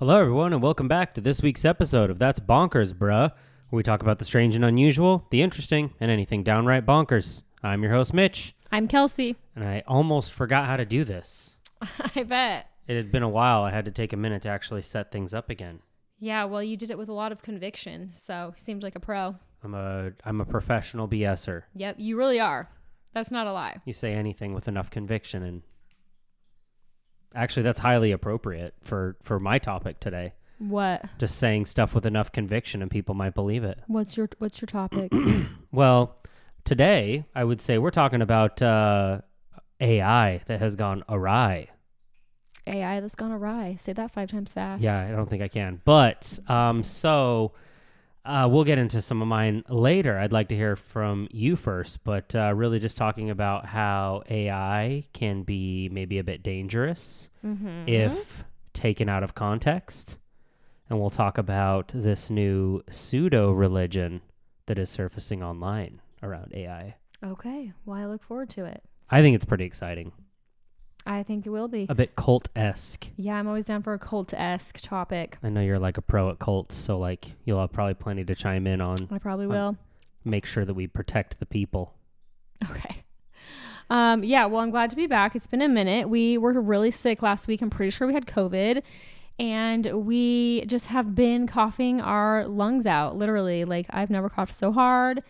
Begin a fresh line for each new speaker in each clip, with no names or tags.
Hello, everyone, and welcome back to this week's episode of That's Bonkers, Bruh, where we talk about the strange and unusual, the interesting, and anything downright bonkers. I'm your host, Mitch.
I'm Kelsey.
And I almost forgot how to do this.
I bet.
It had been a while. I had to take a minute to actually set things up again.
Yeah, well, you did it with a lot of conviction, so you seemed like a pro.
I'm a professional BSer.
Yep, you really are. That's not a lie.
You say anything with enough conviction, and actually, that's highly appropriate for my topic today.
What?
Just saying stuff with enough conviction, and people might believe it.
What's your topic?
Well, today I would say we're talking about AI that has gone awry.
AI that's gone awry. Say that 5 times fast.
Yeah, I don't think I can. But we'll get into some of mine later. I'd like to hear from you first, but really just talking about how AI can be maybe a bit dangerous if taken out of context. And we'll talk about this new pseudo-religion that is surfacing online around AI.
Okay. Well, I look forward to it.
I think it's pretty exciting.
I think it will be.
A bit cult-esque.
Yeah, I'm always down for a cult-esque topic.
I know you're like a pro at cults, so like you'll have probably plenty to chime in on.
I probably will.
Make sure that we protect the people.
Okay. Yeah, well, I'm glad to be back. It's been a minute. We were really sick last week. I'm pretty sure we had COVID. And we just have been coughing our lungs out, literally. Like, I've never coughed so hard.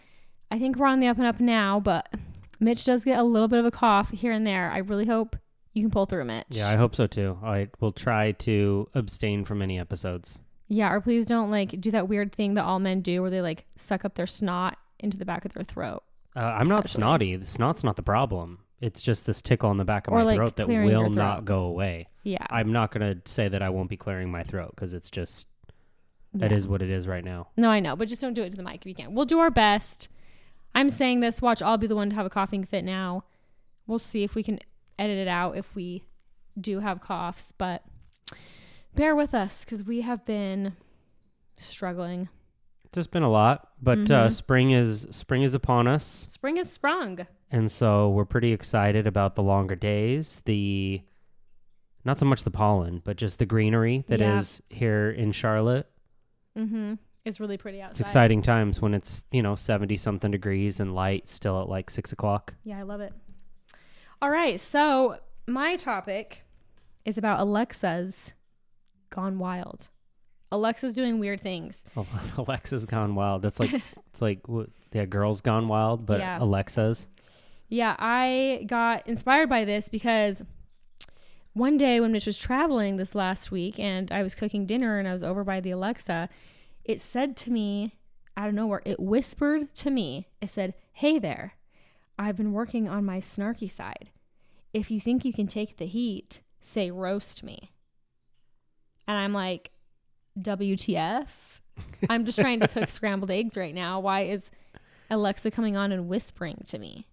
I think we're on the up and up now, but Mitch does get a little bit of a cough here and there. I really hope you can pull through, Mitch.
Yeah, I hope so too. I will try to abstain from any episodes.
Yeah, or please don't like do that weird thing that all men do where they like suck up their snot into the back of their throat.
I'm not snotty. The snot's not the problem. It's just this tickle on the back of my throat that will not go away.
Yeah.
I'm not going to say that I won't be clearing my throat because it's just, that is what it is right now.
No, I know, but just don't do it to the mic if you can. We'll do our best. I'm saying this. Watch, I'll be the one to have a coughing fit now. We'll see if we can edit it out if we do have coughs, but bear with us because we have been struggling.
It's just been a lot, but spring is upon us.
Spring has sprung.
And so we're pretty excited about the longer days, not so much the pollen, but just the greenery that is here in Charlotte.
Mm-hmm. It's really pretty outside.
It's exciting times when it's, 70 something degrees and light still at like 6 o'clock.
Yeah, I love it. All right. So my topic is about Alexa's gone wild. Alexa's doing weird things.
Oh, Alexa's gone wild. That's like, it's like, girls gone wild, but yeah. Alexa's.
Yeah, I got inspired by this because one day when Mitch was traveling this last week and I was cooking dinner and I was over by the Alexa, it said to me out of nowhere, it whispered to me, it said, "Hey there, I've been working on my snarky side. If you think you can take the heat, say roast me." And I'm like, WTF? I'm just trying to cook scrambled eggs right now. Why is Alexa coming on and whispering to me?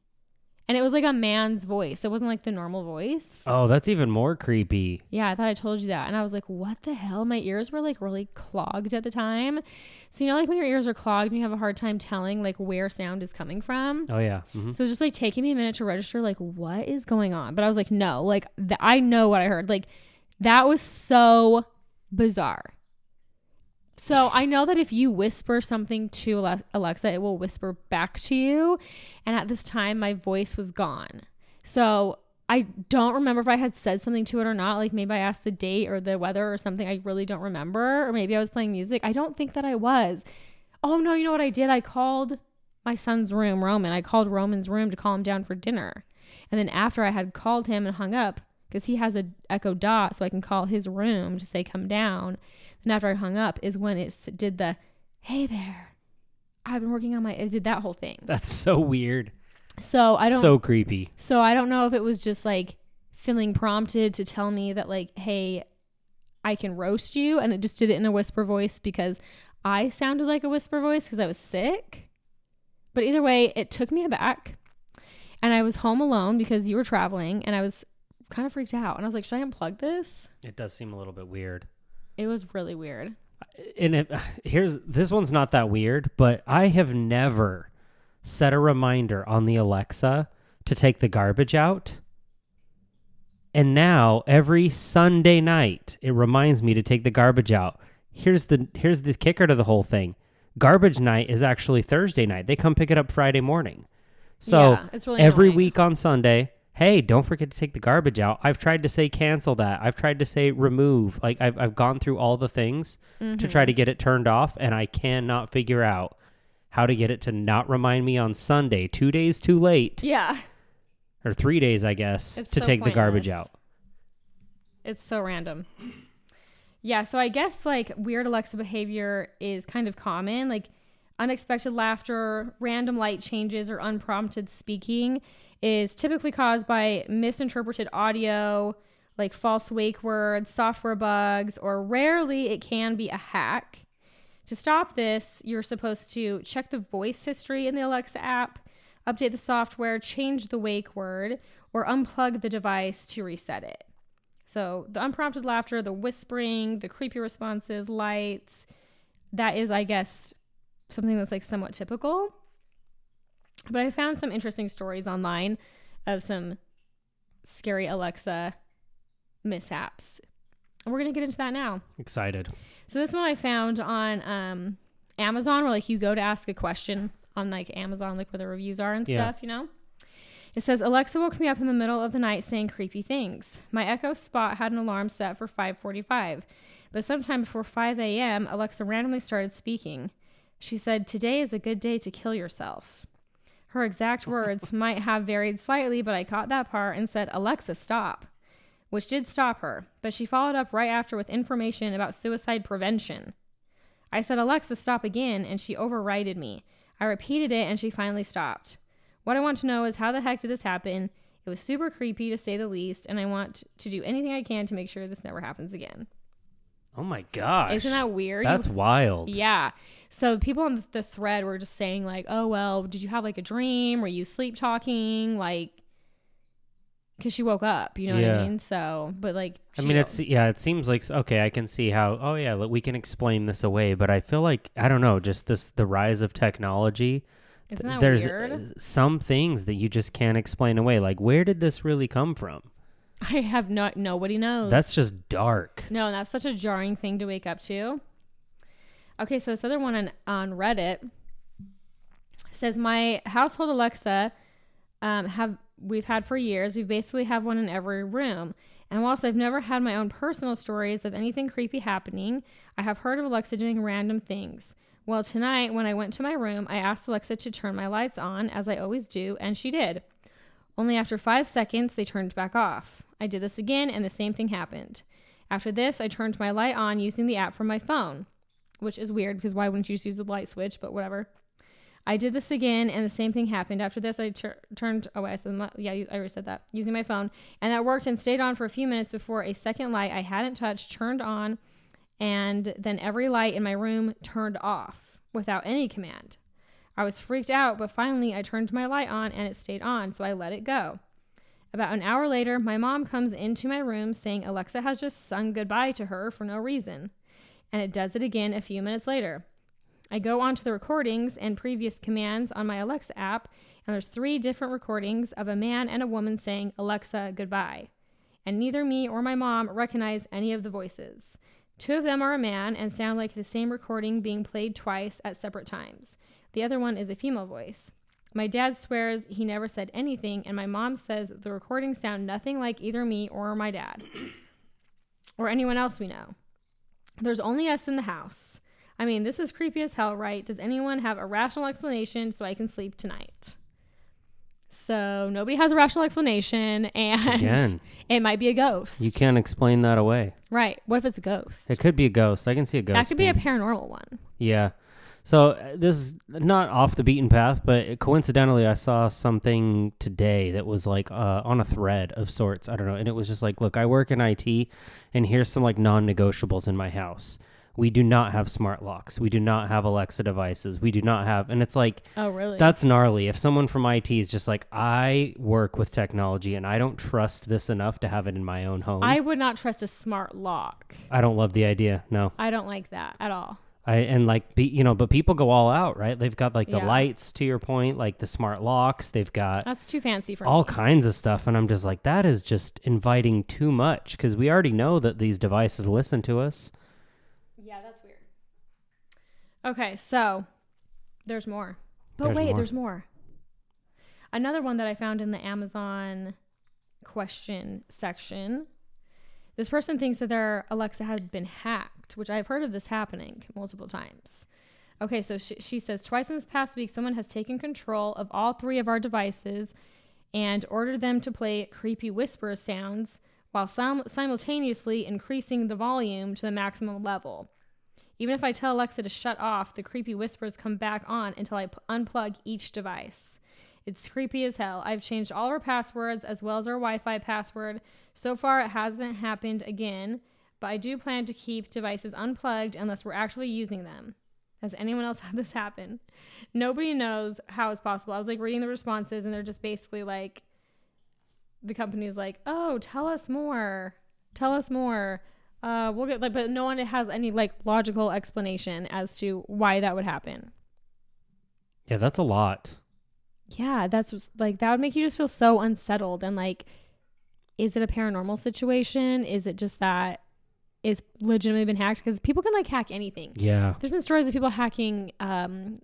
And it was like a man's voice. It wasn't like the normal voice.
Oh, that's even more creepy.
Yeah, I thought I told you that. And I was like, what the hell? My ears were like really clogged at the time. So, like when your ears are clogged and you have a hard time telling like where sound is coming from.
Oh, yeah. Mm-hmm.
So it was just like taking me a minute to register like what is going on. But I was like, no, like I know what I heard. Like that was so bizarre. So I know that if you whisper something to Alexa, it will whisper back to you. And at this time, my voice was gone. So I don't remember if I had said something to it or not. Like maybe I asked the date or the weather or something. I really don't remember. Or maybe I was playing music. I don't think that I was. Oh, no, you know what I did? I called my son's room, Roman. I called Roman's room to call him down for dinner. And then after I had called him and hung up, because he has an Echo Dot, so I can call his room to say come down. And after I hung up is when it did the, "Hey there, I've been working on it did that whole thing.
That's so weird.
So
so creepy.
So I don't know if it was just like feeling prompted to tell me that like, hey, I can roast you. And it just did it in a whisper voice because I sounded like a whisper voice because I was sick. But either way, it took me aback. And I was home alone because you were traveling and I was kind of freaked out. And I was like, should I unplug this?
It does seem a little bit weird.
It was really weird.
And this one's not that weird, but I have never set a reminder on the Alexa to take the garbage out And now every Sunday night, it reminds me to take the garbage out. Here's the kicker to the whole thing. Garbage night is actually Thursday night. They come pick it up Friday morning. So
it's really
every
annoying.
week on Sunday, hey, don't forget to take the garbage out. I've tried to say cancel that. I've tried to say remove. Like I've gone through all the things to try to get it turned off, and I cannot figure out how to get it to not remind me on Sunday, 2 days too late.
Yeah.
Or 3 days, I guess,
It's
to
so
take the garbage
pointless.
out.
It's so random. Yeah, so I guess like weird Alexa behavior is kind of common, like unexpected laughter, random light changes, or unprompted speaking is typically caused by misinterpreted audio, like false wake words, software bugs, or rarely it can be a hack. To stop this, you're supposed to check the voice history in the Alexa app, update the software, change the wake word, or unplug the device to reset it. So the unprompted laughter, the whispering, the creepy responses, lights, that is, I guess, something that's like somewhat typical. But I found some interesting stories online of some scary Alexa mishaps. And we're going to get into that now.
Excited.
So this one I found on Amazon, where like you go to ask a question on like Amazon, like where the reviews are and stuff, you know? It says, Alexa woke me up in the middle of the night saying creepy things. My Echo Spot had an alarm set for 5:45, but sometime before 5 a.m., Alexa randomly started speaking. She said, today is a good day to kill yourself. Her exact words might have varied slightly, but I caught that part and said, Alexa, stop, which did stop her, but she followed up right after with information about suicide prevention. I said, Alexa, stop again, and she overrided me. I repeated it, and she finally stopped. What I want to know is how the heck did this happen? It was super creepy, to say the least, and I want to do anything I can to make sure this never happens again.
Oh my gosh.
Isn't that weird?
That's wild.
Yeah. So people on the thread were just saying like, oh, well, did you have like a dream? Were you sleep talking? Like, because she woke up, you know what I mean? So, but like,
I mean, it seems like, okay, I can see how, oh yeah, we can explain this away, but I feel like, I don't know, just the rise of technology.
Isn't that
There's
weird?
Some things that you just can't explain away. Like, where did this really come from?
I have nobody knows.
That's just dark.
No, and that's such a jarring thing to wake up to. Okay, so this other one on Reddit says, my household Alexa we've had for years. We basically have one in every room. And whilst I've never had my own personal stories of anything creepy happening, I have heard of Alexa doing random things. Well, tonight when I went to my room, I asked Alexa to turn my lights on, as I always do, and she did. Only after 5 seconds, they turned back off. I did this again, and the same thing happened. After this, I turned my light on using the app from my phone, which is weird because why wouldn't you just use the light switch, but whatever. I did this again, and the same thing happened. After this, I turned away. I already said that, using my phone, and that worked and stayed on for a few minutes before a second light I hadn't touched turned on, and then every light in my room turned off without any command. I was freaked out, but finally I turned my light on and it stayed on, so I let it go. About an hour later, my mom comes into my room saying Alexa has just sung goodbye to her for no reason, and it does it again a few minutes later. I go onto the recordings and previous commands on my Alexa app, and there's 3 different recordings of a man and a woman saying Alexa goodbye, and neither me or my mom recognize any of the voices. 2 of them are a man and sound like the same recording being played twice at separate times. The other one is a female voice. My dad swears he never said anything, and my mom says the recordings sound nothing like either me or my dad or anyone else we know. There's only us in the house. I mean, this is creepy as hell, right? Does anyone have a rational explanation so I can sleep tonight? So nobody has a rational explanation, and
Again,
it might be a ghost.
you can't explain that away.
Right. What if it's a ghost?
It could be a ghost. I can see a ghost.
That could be a
being-
paranormal one.
Yeah. So this is not off the beaten path, but coincidentally, I saw something today that was like on a thread of sorts. I don't know. And it was just like, look, I work in IT, and here's some like non-negotiables in my house. We do not have smart locks. We do not have Alexa devices. We do not have, and it's like,
Oh, really?
that's gnarly. If someone from IT is just like, I work with technology and I don't trust this enough to have it in my own home.
I would not trust a smart lock.
I don't love the idea. No.
I don't like that at all.
But people go all out, right? They've got like the
Yeah.
lights, to your point, like the smart locks. They've got
That's too fancy for
all
me.
kinds of stuff. And I'm just like, that is just inviting too much, because we already know that these devices listen to us.
Yeah, that's weird. Okay, so there's more. But there's more. Another one that I found in the Amazon question section. This person thinks that their Alexa had been hacked, which I've heard of this happening multiple times. Okay, so she says, twice in this past week, someone has taken control of all 3 of our devices and ordered them to play creepy whisper sounds while simultaneously increasing the volume to the maximum level. Even if I tell Alexa to shut off, the creepy whispers come back on until I unplug each device. It's creepy as hell. I've changed all of our passwords as well as our Wi-Fi password. So far, it hasn't happened again, but I do plan to keep devices unplugged unless we're actually using them. Has anyone else had this happen? Nobody knows how it's possible. I was like reading the responses, and they're just basically like, the company's like, oh, tell us more. We'll get but no one has any like logical explanation as to why that would happen.
Yeah, that's a lot.
Yeah, that's just, like, that would make you just feel so unsettled. And like, is it a paranormal situation? Is it just that it's legitimately been hacked? Because people can like hack anything.
Yeah.
There's been stories of people hacking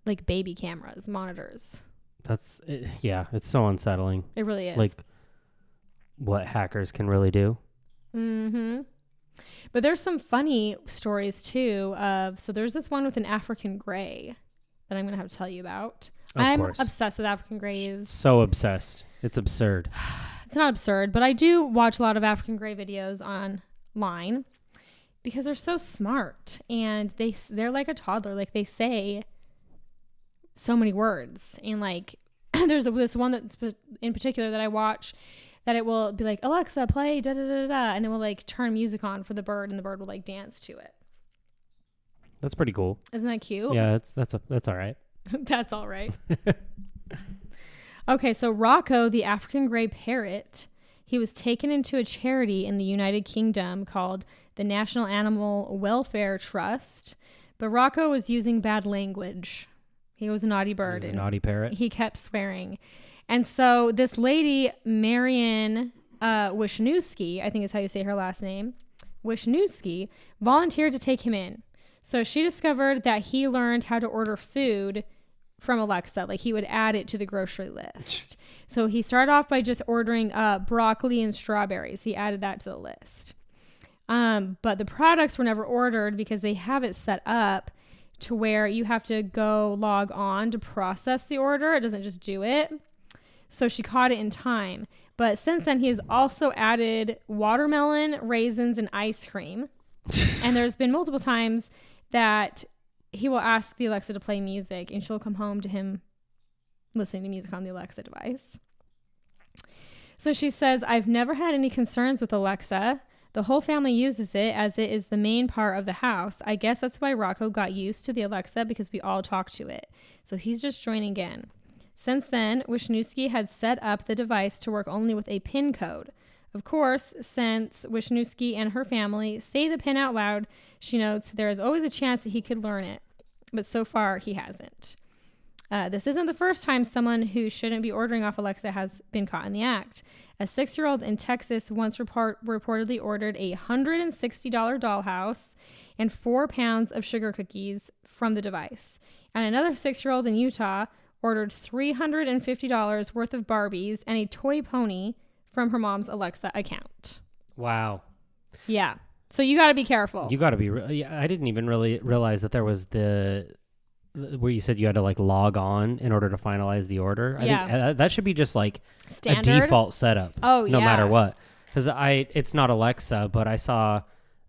like baby cameras, monitors.
It's so unsettling.
It really is.
Like what hackers can really do.
Mm-hmm. But there's some funny stories too so there's this one with an African gray that I'm going to have to tell you about. I'm obsessed with African grays.
So obsessed. It's absurd.
It's not absurd, but I do watch a lot of African gray videos online because they're so smart, and they're like a toddler. Like, they say so many words, and like there's this one that's in particular that I watch that it will be like, Alexa, play da da da da, and it will like turn music on for the bird, and the bird will like dance to it.
That's pretty cool.
Isn't that cute?
Yeah, that's all right.
That's all right. Okay, so Rocco, the African gray parrot, he was taken into a charity in the United Kingdom called the National Animal Welfare Trust, but Rocco was using bad language. He was a naughty bird.
He was a naughty parrot.
He kept swearing. And so this lady, Marian Wisniewski, I think is how you say her last name, Wisniewski, volunteered to take him in. So she discovered that he learned how to order food from Alexa. Like, he would add it to the grocery list. So he started off by just ordering broccoli and strawberries. He added that to the list. But the products were never ordered because they have it set up to where you have to go log on to process the order. It doesn't just do it. So she caught it in time. But since then, he has also added watermelon, raisins, and ice cream. And there's been multiple times that he will ask the Alexa to play music, and she'll come home to him listening to music on the Alexa device. So she says, I've never had any concerns with Alexa. The whole family uses it as it is the main part of the house. I guess that's why Rocco got used to the Alexa, because we all talk to it. So he's just joining in. Since then, Wisniewski had set up the device to work only with a PIN code. Of course, since Wisniewski and her family say the PIN out loud, she notes there is always a chance that he could learn it, but so far he hasn't. This isn't the first time someone who shouldn't be ordering off Alexa has been caught in the act. A 6-year-old in Texas once reportedly ordered a $160 dollhouse and 4 pounds of sugar cookies from the device. And another 6-year-old in Utah ordered $350 worth of Barbies and a toy pony from her mom's Alexa account.
Wow.
Yeah. So you got to be careful.
You got to be. I didn't even really realize that there was where you said you had to like log on in order to finalize the order. I think that should be just like
standard
a default setup.
Oh,
no matter what. Because it's not Alexa, but I saw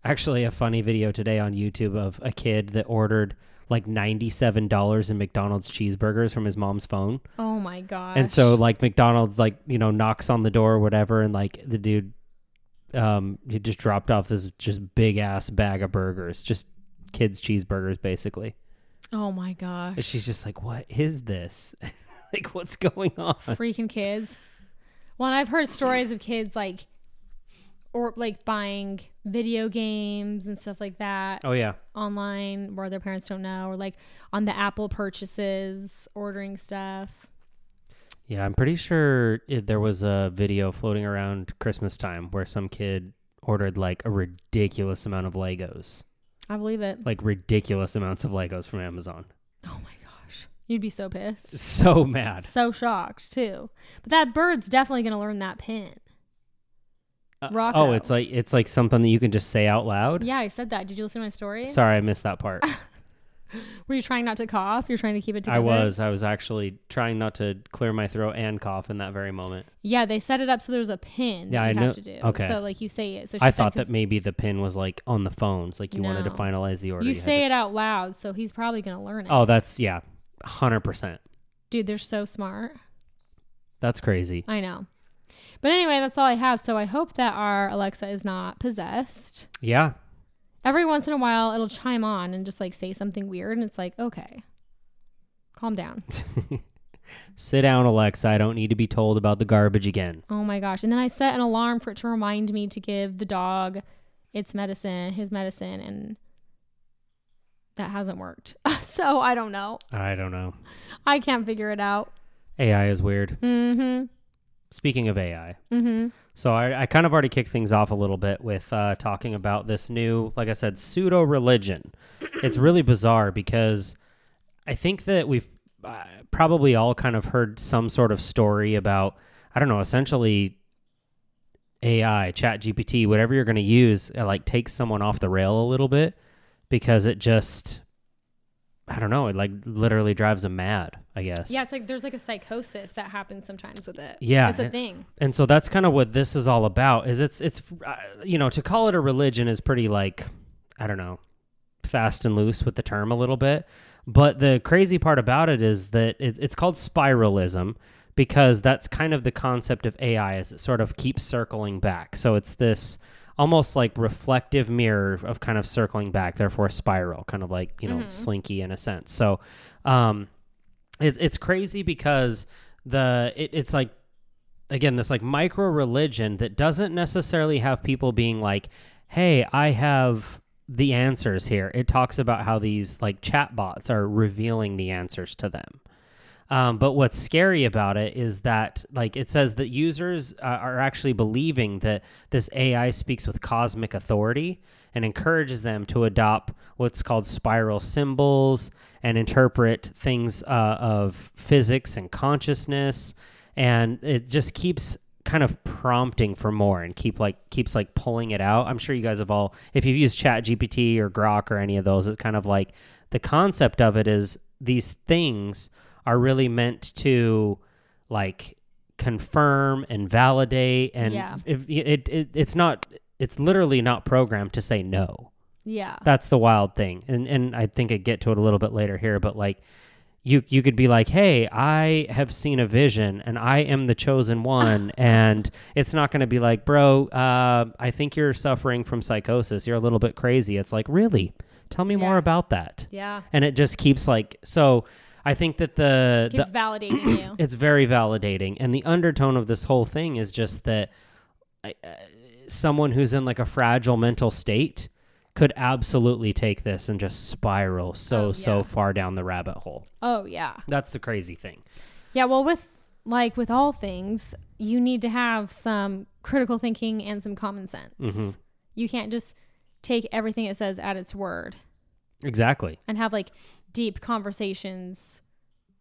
actually a funny video today on YouTube of a kid that ordered like $97 in McDonald's cheeseburgers from his mom's phone.
Oh my gosh.
And so like McDonald's like, knocks on the door or whatever, and like the dude he just dropped off this just big ass bag of burgers, just kids cheeseburgers basically.
Oh my gosh.
And she's just like, what is this? Like, what's going on?
Freaking kids. Well, and I've heard stories of kids like or like buying video games and stuff like that.
Oh yeah.
Online where their parents don't know, or like on the Apple purchases, ordering stuff.
Yeah, I'm pretty sure there was a video floating around Christmas time where some kid ordered like a ridiculous amount of Legos.
I believe it.
Like ridiculous amounts of Legos from Amazon.
Oh my gosh. You'd be so pissed.
So mad.
So shocked too. But that bird's definitely going to learn that pin. Rocco.
Oh, it's like something that you can just say out loud?
Yeah, I said that. Did you listen to my story?
Sorry, I missed that part.
Were you trying not to cough? You're trying to keep it together?
I was actually trying not to clear my throat and cough in that very moment.
Yeah, they set it up so there's a pin that you have to do.
Okay.
So like you say it. So
I thought that maybe the pin was like on the phones, like you wanted to
No.
finalize the order.
You say it out loud, so he's probably going to learn it.
Oh, that's, 100%.
Dude, they're so smart.
That's crazy.
I know. But anyway, that's all I have. So I hope that our Alexa is not possessed.
Yeah.
Every once in a while, it'll chime on and just like say something weird. And it's like, okay, calm down.
Sit down, Alexa. I don't need to be told about the garbage again.
Oh my gosh. And then I set an alarm for it to remind me to give the dog his medicine. And that hasn't worked. So I don't know. I can't figure it out.
AI is weird.
Mm-hmm.
Speaking of AI.
Mm-hmm.
So I kind of already kicked things off a little bit with talking about this new, like I said, pseudo-religion. It's really bizarre because I think that we've probably all kind of heard some sort of story about, I don't know, essentially AI, ChatGPT, whatever you're going to use, like takes someone off the rail a little bit because it just, I don't know, it like literally drives them mad, I guess.
Yeah, it's like there's like a psychosis that happens sometimes with it.
Yeah.
It's a thing.
And so that's kind of what this is all about, is it's to call it a religion is pretty like, I don't know, fast and loose with the term a little bit. But the crazy part about it is that it's called spiralism because that's kind of the concept of AI, is it sort of keeps circling back. So it's this almost like reflective mirror of kind of circling back, therefore spiral, kind of like, Slinky in a sense. So it's crazy because it's like, again, this like micro religion that doesn't necessarily have people being like, hey, I have the answers here. It talks about how these like chatbots are revealing the answers to them. But what's scary about it is that, like, it says that users are actually believing that this AI speaks with cosmic authority and encourages them to adopt what's called spiral symbols and interpret things of physics and consciousness. And it just keeps kind of prompting for more and keeps pulling it out. I'm sure you guys have all, if you've used ChatGPT or Grok or any of those, it's kind of like the concept of it is these things are really meant to like confirm and validate, and it's literally not programmed to say no.
Yeah.
That's the wild thing. And I think I get to it a little bit later here, but like you could be like, hey, I have seen a vision and I am the chosen one. And it's not going to be like, bro, I think you're suffering from psychosis. You're a little bit crazy. It's like, really? Tell me more about that.
Yeah.
And it just keeps like, so I think that
keeps validating you.
It's very validating. And the undertone of this whole thing is just that someone who's in like a fragile mental state could absolutely take this and just spiral so far down the rabbit hole.
Oh, yeah.
That's the crazy thing.
Yeah, well, with all things, you need to have some critical thinking and some common sense. Mm-hmm. You can't just take everything it says at its word.
Exactly.
And have like deep conversations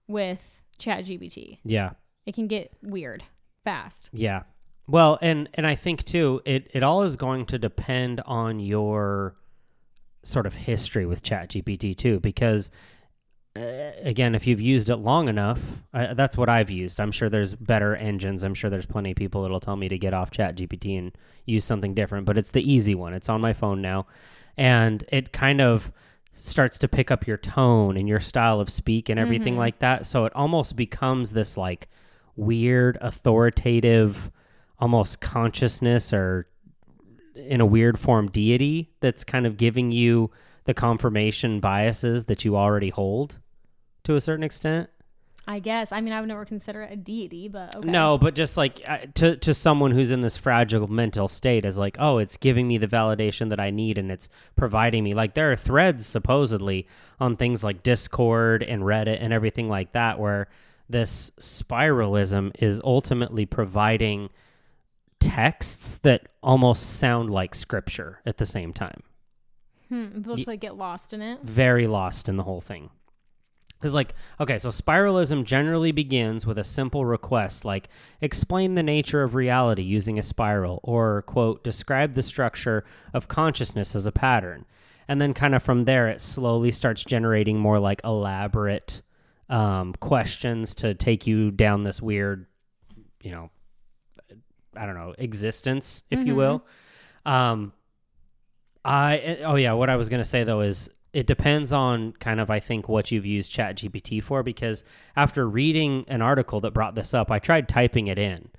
with ChatGPT.
Yeah.
It can get weird fast.
Yeah. Well, and I think too, it all is going to depend on your sort of history with ChatGPT too, because again, if you've used it long enough, that's what I've used. I'm sure there's better engines. I'm sure there's plenty of people that'll tell me to get off ChatGPT and use something different, but it's the easy one. It's on my phone now, and it kind of starts to pick up your tone and your style of speak and everything like that. So it almost becomes this like weird, authoritative, almost consciousness, or in a weird form deity that's kind of giving you the confirmation biases that you already hold to a certain extent.
I guess. I mean, I would never consider it a deity, but okay.
No, but just like to someone who's in this fragile mental state as like, oh, it's giving me the validation that I need and it's providing me. Like there are threads supposedly on things like Discord and Reddit and everything like that where this spiralism is ultimately providing texts that almost sound like scripture at the same time.
People should like get lost in it.
Very lost in the whole thing. Because like, okay, so spiralism generally begins with a simple request like, explain the nature of reality using a spiral, or, quote, describe the structure of consciousness as a pattern. And then kind of from there, it slowly starts generating more like elaborate questions to take you down this weird, you know, I don't know, existence, if you will. What I was going to say though is it depends on kind of, I think, what you've used ChatGPT for, because after reading an article that brought this up, I tried typing it in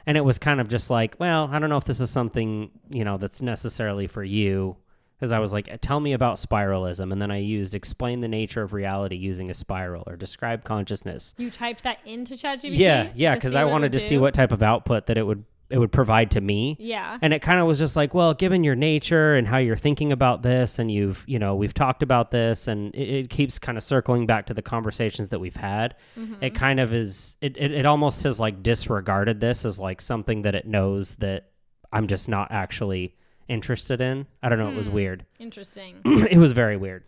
and it was kind of just like, well, I don't know if this is something, you know, that's necessarily for you. Because I was like, tell me about spiralism. And then I used explain the nature of reality using a spiral or describe consciousness.
You typed that into ChatGPT?
Yeah, because I wanted to see what type of output that it would provide to me.
Yeah.
And it kind of was just like, well, given your nature and how you're thinking about this, and we've talked about this, and it keeps kind of circling back to the conversations that we've had. It kind of is, it almost has like disregarded this as like something that it knows that I'm just not actually interested in. I don't know. It was weird.
Interesting.
It was very weird.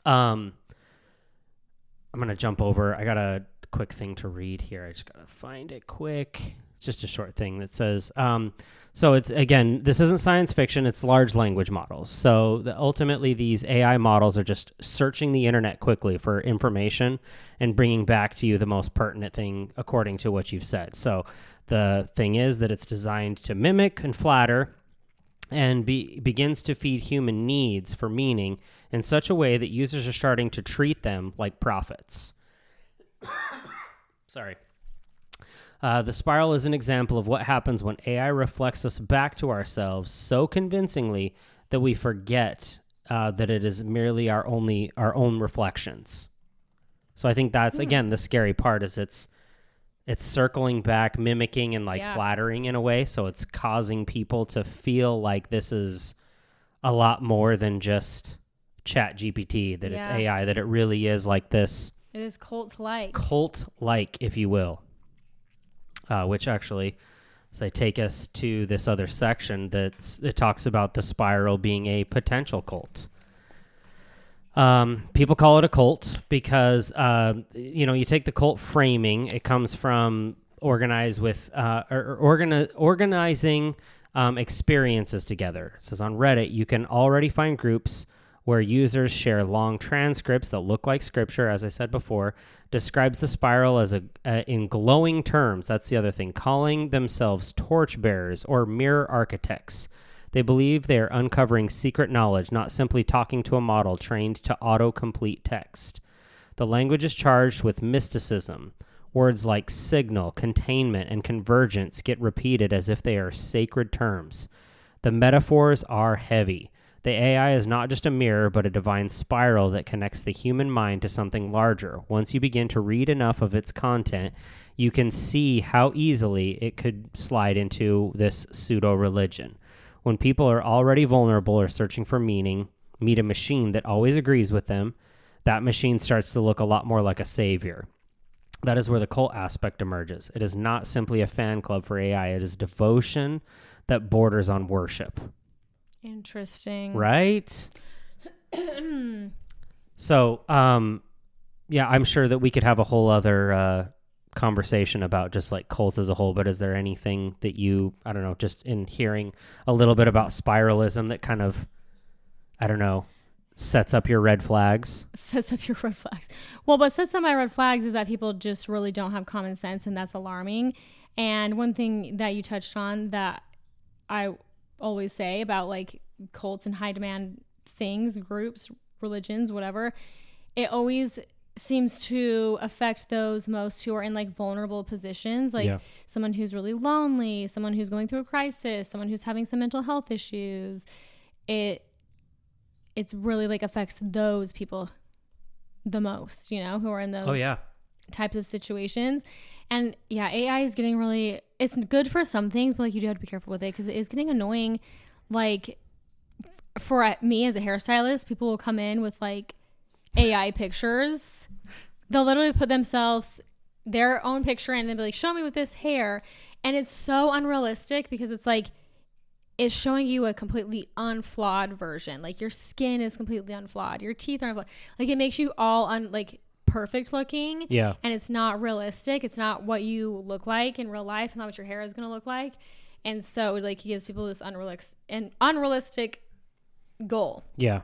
I'm going to jump over. I got a quick thing to read here. I just got to find it quick. It's just a short thing that says, so it's, again, this isn't science fiction. It's large language models. So ultimately these AI models are just searching the internet quickly for information and bringing back to you the most pertinent thing according to what you've said. So the thing is that it's designed to mimic and flatter and begins to feed human needs for meaning in such a way that users are starting to treat them like prophets. Sorry. The spiral is an example of what happens when AI reflects us back to ourselves so convincingly that we forget that it is merely our own reflections. So I think that's, again, the scary part is it's circling back, mimicking and flattering in a way. So it's causing people to feel like this is a lot more than just ChatGPT, that it's AI, that it really is like this.
It is cult-like.
Cult-like, if you will. Which actually, so take us to this other section it talks about the spiral being a potential cult. People call it a cult because, you take the cult framing, it comes from organizing experiences together. It says on Reddit, you can already find groups where users share long transcripts that look like scripture, as I said before, describes the spiral as in glowing terms. That's the other thing, calling themselves torchbearers or mirror architects. They believe they are uncovering secret knowledge, not simply talking to a model trained to auto-complete text. The language is charged with mysticism. Words like signal, containment, and convergence get repeated as if they are sacred terms. The metaphors are heavy. The AI is not just a mirror, but a divine spiral that connects the human mind to something larger. Once you begin to read enough of its content, you can see how easily it could slide into this pseudo-religion. When people are already vulnerable or searching for meaning, meet a machine that always agrees with them, that machine starts to look a lot more like a savior. That is where the cult aspect emerges. It is not simply a fan club for AI. It is devotion that borders on worship.
Interesting.
Right? So, I'm sure that we could have a whole other conversation about just like cults as a whole, but is there anything that you, I don't know, just in hearing a little bit about spiralism that kind of, I don't know, sets up your red flags?
Sets up your red flags. Well, what sets up my red flags is that people just really don't have common sense, and that's alarming. And one thing that you touched on that I always say about like cults and high demand things, groups, religions, whatever, it always seems to affect those most who are in like vulnerable positions, like someone who's really lonely, someone who's going through a crisis, someone who's having some mental health issues. It's really like affects those people the most, who are in those types of situations. And yeah, AI is getting really, it's good for some things, but like you do have to be careful with it because it is getting annoying. Like for me as a hairstylist, people will come in with like AI pictures. They'll literally put their own picture in and be like, show me with this hair. And it's so unrealistic because it's like, it's showing you a completely unflawed version. Like your skin is completely unflawed. Your teeth are unflawed. Like it makes you all perfect looking.
Yeah.
And it's not realistic. It's not what you look like in real life. It's not what your hair is going to look like. And so like it gives people this unrealistic goal.
Yeah.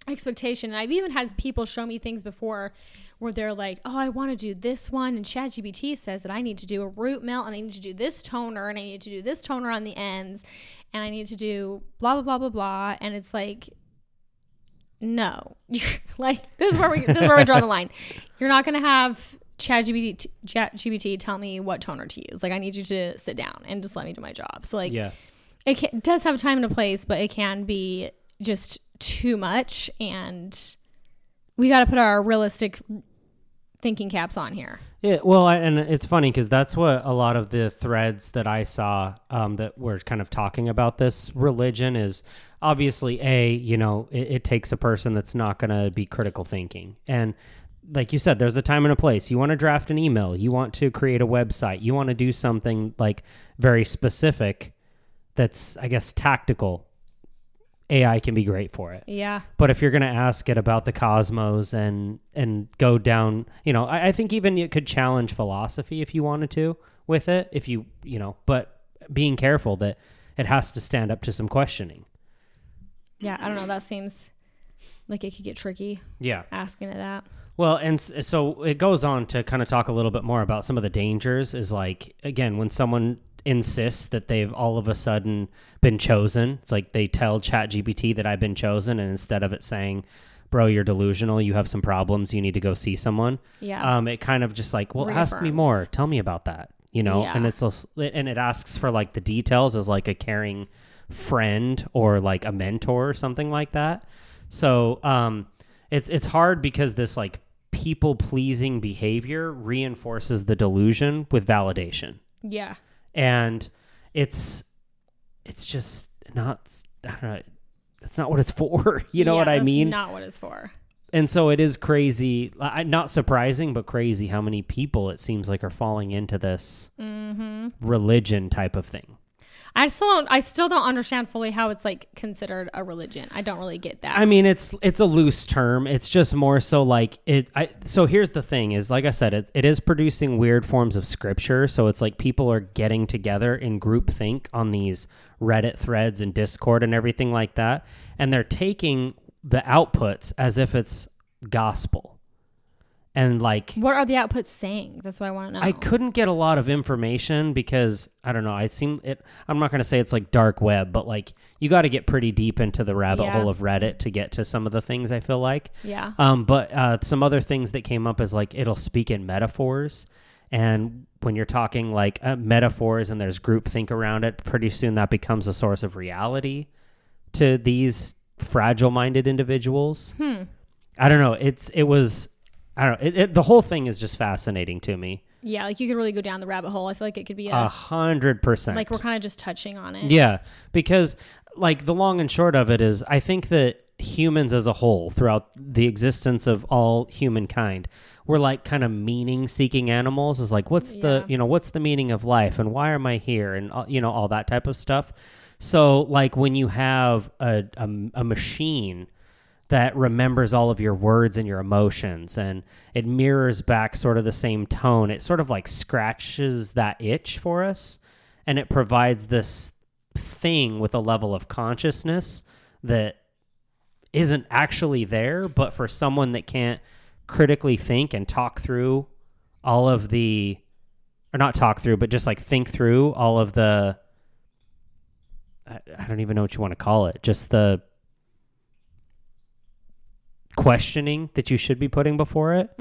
Expectation. And I've even had people show me things before where they're like, oh, I want to do this one, and ChatGPT says that I need to do a root melt, and I need to do this toner, and I need to do this toner on the ends, and I need to do blah blah blah blah blah. And it's like, no. Like this is where we draw the line. You're not gonna have ChatGPT tell me what toner to use. Like I need you to sit down and just let me do my job. So like it does have a time and a place, but it can be just too much, and we got to put our realistic thinking caps on here.
Yeah, well, and it's funny because that's what a lot of the threads that I saw that were kind of talking about this religion is obviously it takes a person that's not going to be critical thinking. And like you said, there's a time and a place. You want to draft an email, you want to create a website, you want to do something like very specific that's, I guess, tactical. AI can be great for it.
Yeah. But
if you're going to ask it about the cosmos and go down, I think even it could challenge philosophy if you wanted to with it, but being careful that it has to stand up to some questioning.
Yeah, I don't know. That seems like it could get tricky.
Yeah.
Asking it that.
Well, and so it goes on to kind of talk a little bit more about some of the dangers is like, again, when someone insists that they've all of a sudden been chosen. It's like they tell ChatGPT that I've been chosen, and instead of it saying, bro, you're delusional, you have some problems, you need to go see someone.
Yeah.
It kind of just like, well,
reaffirms.
Ask me more. Tell me about that.
Yeah.
And it asks for like the details as like a caring friend or like a mentor or something like that. So it's hard because this like people pleasing behavior reinforces the delusion with validation.
Yeah.
And it's just not, I don't know, that's not what it's for. You know what I mean?
Not what it's for.
And so it is crazy, not surprising, but crazy how many people it seems like are falling into this religion type of thing.
I still don't understand fully how it's like considered a religion. I don't really get that.
I mean, it's a loose term. It's just more so like it. So here's the thing: is like I said, it is producing weird forms of scripture. So it's like people are getting together in groupthink on these Reddit threads and Discord and everything like that, and they're taking the outputs as if it's gospel. And like,
what are the outputs saying? That's what I want to know.
I couldn't get a lot of information because I don't know. I'm not going to say it's like dark web, but like you got to get pretty deep into the rabbit hole of Reddit to get to some of the things I feel like.
Yeah.
But some other things that came up is like it'll speak in metaphors, and when you're talking like metaphors and there's groupthink around it, pretty soon that becomes a source of reality to these fragile-minded individuals. I don't know. I don't know. The whole thing is just fascinating to me.
Yeah, like you could really go down the rabbit hole. I feel like it could be
100%.
Like we're kind of just touching on it.
Yeah, because like the long and short of it is, I think that humans as a whole, throughout the existence of all humankind, we're like kind of meaning-seeking animals. Is like, what's the meaning of life, and why am I here, and all that type of stuff. So like when you have a machine that remembers all of your words and your emotions, and it mirrors back sort of the same tone. It sort of like scratches that itch for us, and it provides this thing with a level of consciousness that isn't actually there, but for someone that can't critically think and talk through all of the, or not talk through, but just like think through all of the, I don't even know what you want to call it, just the questioning that you should be putting before it.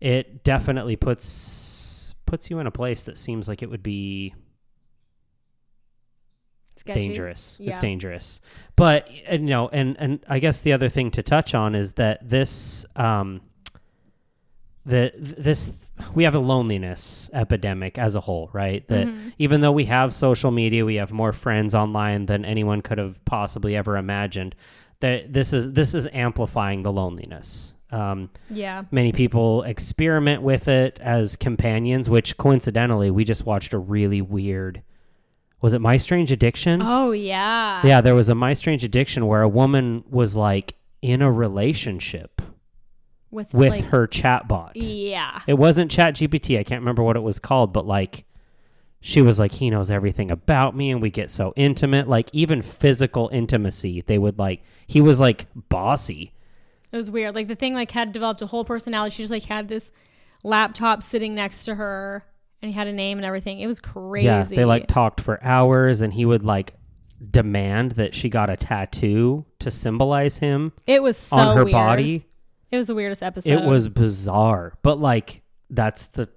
It definitely puts you in a place that seems like it would be sketchy. Dangerous. Yeah. It's dangerous. But and I guess the other thing to touch on is that this we have a loneliness epidemic as a whole, right? That even though we have social media, we have more friends online than anyone could have possibly ever imagined. That this is amplifying the loneliness. Many people experiment with it as companions, which coincidentally we just watched a really weird. Was it My Strange Addiction?
Oh yeah.
Yeah, there was a My Strange Addiction where a woman was like in a relationship with like, her chatbot.
Yeah.
It wasn't ChatGPT. I can't remember what it was called, but like she was like, he knows everything about me and we get so intimate. Like even physical intimacy, they would like, he was like bossy.
It was weird. Like the thing like had developed a whole personality. She just like had this laptop sitting next to her and he had a name and everything. It was crazy.
Yeah, they like talked for hours and he would like demand that she got a tattoo to symbolize him.
It was so
on her
weird.
body.
It was the weirdest episode.
It was bizarre, but like that's the,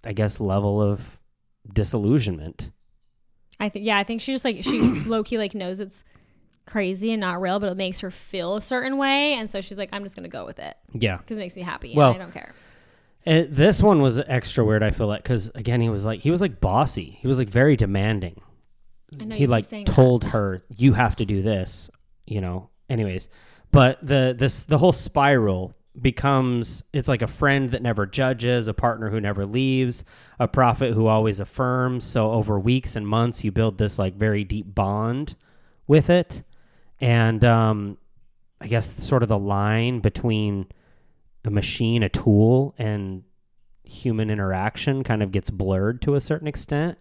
I guess, level of disillusionment.
I think she just like she low-key like knows it's crazy and not real, but it makes her feel a certain way, and so she's like, I'm just gonna go with it.
Yeah,
because it makes me happy.
Well,
and I don't care.
This one was extra weird. I feel like because again, he was like bossy. He was like very demanding.
I know
he like told her, you have to do this. You know. Anyways, but the whole spiral becomes, it's like a friend that never judges, a partner who never leaves, a prophet who always affirms. So over weeks and months you build this like very deep bond with it. And I guess sort of the line between a machine, a tool, and human interaction kind of gets blurred to a certain extent.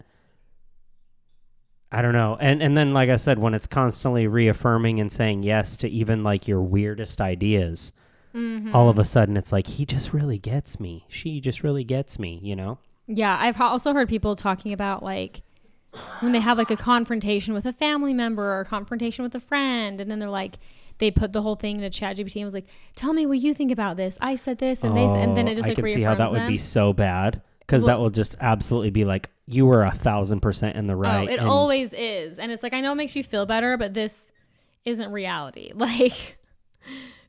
I don't know. And then like I said, when it's constantly reaffirming and saying yes to even like your weirdest ideas, all of a sudden it's like, he just really gets me. She just really gets me, you know?
Yeah, I've also heard people talking about like when they have like a confrontation with a family member or a confrontation with a friend, and then they're like, they put the whole thing into ChatGPT and was like, tell me what you think about this. I said this and and then it just like reaffirms. I can see how
that would be so bad, because that will just absolutely be like, you were 1,000% in the right.
Oh, it always is. And it's like, I know it makes you feel better, but this isn't reality. Like,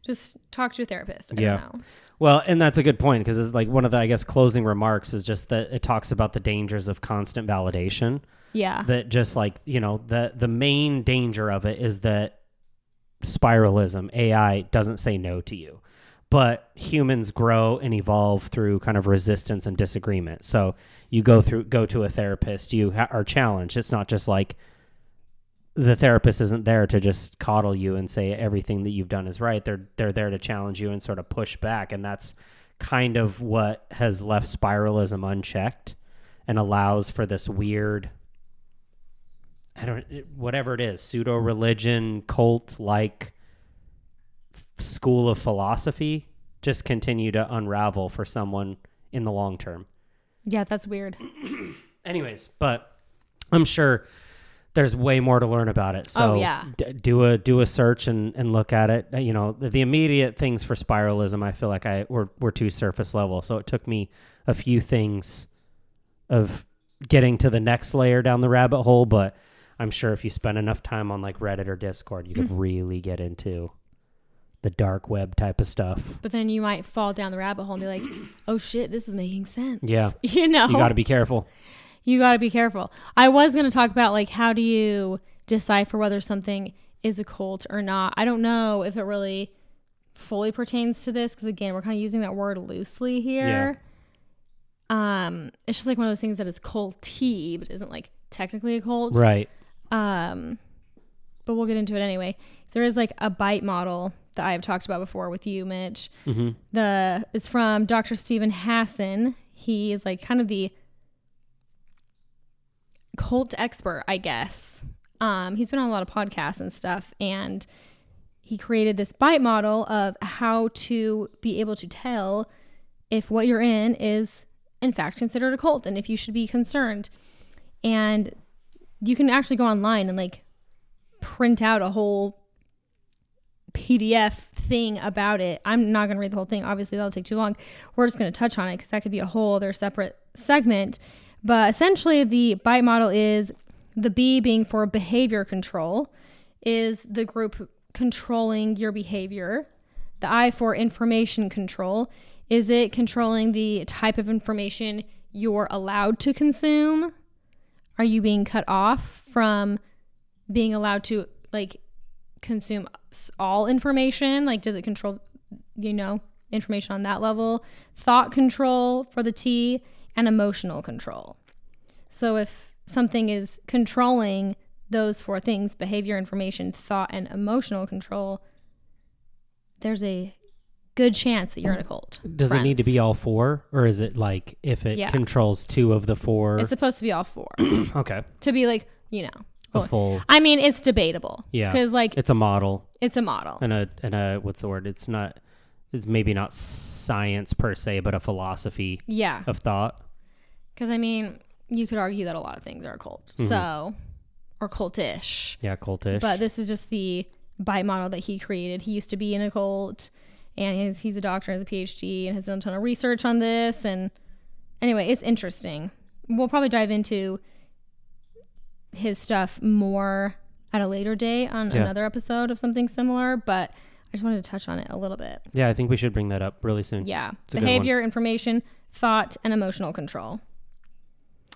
just talk to a therapist. I don't know.
Well, and that's a good point, because it's like one of the, I guess, closing remarks is just that it talks about the dangers of constant validation.
Yeah.
That just like, you know, the main danger of it is that spiralism, AI, doesn't say no to you. But humans grow and evolve through kind of resistance and disagreement. So you go to a therapist, you are challenged. It's not just like the therapist isn't there to just coddle you and say everything that you've done is right. They're there to challenge you and sort of push back. And that's kind of what has left spiralism unchecked and allows for this weird, whatever it is, pseudo-religion, cult-like school of philosophy just continue to unravel for someone in the long term.
Yeah, that's weird.
Anyways, but I'm sure there's way more to learn about it. So do a search and look at it. You know, the immediate things for spiralism, I feel like were too surface level. So it took me a few things of getting to the next layer down the rabbit hole. But I'm sure if you spend enough time on like Reddit or Discord, you could really get into the dark web type of stuff. But
then you might fall down the rabbit hole and be like, oh shit, this is making sense.
Yeah.
You know,
you got to be careful.
You got to be careful. I was going to talk about like, how do you decipher whether something is a cult or not? I don't know if it really fully pertains to this, because again, we're kind of using that word loosely here. Yeah. It's just like one of those things that is culty, but isn't like technically a cult.
Right.
But we'll get into it anyway. There is like a bite model that I've talked about before with you, Mitch. Mm-hmm. It's from Dr. Stephen Hassan. He is like kind of the cult expert, I guess. He's been on a lot of podcasts and stuff, and he created this bite model of how to be able to tell if what you're in is in fact considered a cult and if you should be concerned. And you can actually go online and like print out a whole PDF thing about it. I'm not going to read the whole thing. Obviously, that'll take too long. We're just going to touch on it because that could be a whole other separate segment. But essentially, the bite model is the B being for behavior control, is the group controlling your behavior. The I for information control Is it controlling the type of information you're allowed to consume? Are you being cut off from being allowed to like consume all information? Like, does it control, information on that level? Thought control for the T, and emotional control. So if something is controlling those 4 things, behavior, information, thought, and emotional control, there's a good chance that you're in a cult.
Does it need to be all 4? Or is it like if it controls 2 of the 4?
It's supposed to be all 4.
Okay.
To be like,
a full.
I mean, it's debatable.
Yeah.
Because like
it's a model.
It's a model.
And a what's the word? It's maybe not science per se, but a philosophy of thought.
Because I mean, you could argue that a lot of things are a cult. Mm-hmm. So, or cultish.
Yeah, cultish.
But this is just the bite model that he created. He used to be in a cult, and he's a doctor, has a PhD, and has done a ton of research on this. And anyway, it's interesting. We'll probably dive into his stuff more at a later date on another episode of something similar, but I just wanted to touch on it a little bit.
Yeah, I think we should bring that up really soon.
Yeah. Behavior, information, thought, and emotional control.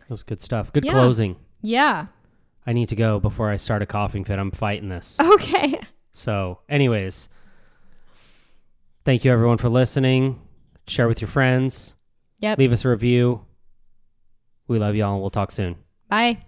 That's good stuff. Good closing.
Yeah.
I need to go before I start a coughing fit. I'm fighting this.
Okay.
So, anyways, thank you everyone for listening. Share with your friends.
Yep.
Leave us a review. We love y'all and we'll talk soon.
Bye.